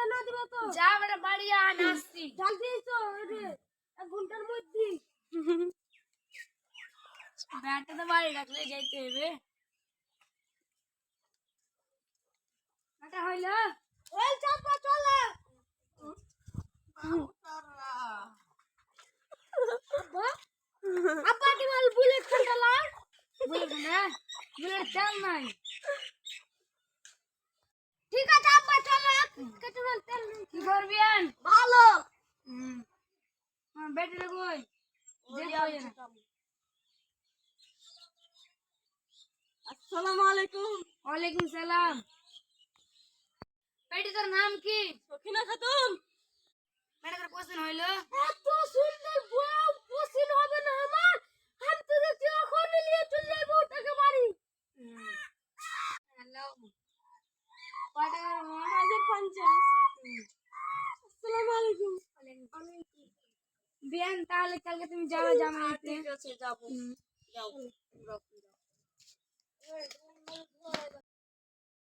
এনে দিব তো যা বেটা বাড়ি আ নাস্তি জলদি তো রে 1 ঘন্টার মধ্যে ব্যাটা তো বাড়ি রাখলে যাইতে হবে এটা হইলো ওই চাপা চলে আব্বা আব্বা কি বল বুলেট কোনটা বুলেট না বুলেট চাল নাই ঠিক আছে আব্বা চলে পেট্রোল তেল কি করবি আন ভালো বেটা কই যে কই না আসসালামু আলাইকুম ওয়ালাইকুম সালাম বেটি তোর নাম কি সখিনা খাতুন বেটা তোর পছন্দ হইলো এত সুন্দর বউ পছন্দ হবে না আমার আমি তো দেখছি এখন নিয়ে চলে যাই বউটাকে বাড়ি হ্যালো কয় টাকা আগে 50 আসসালামু আলাইকুম বিয়ান তাহলে কালকে তুমি যাবে জামাইতে ঠিক আছে যাবো যাও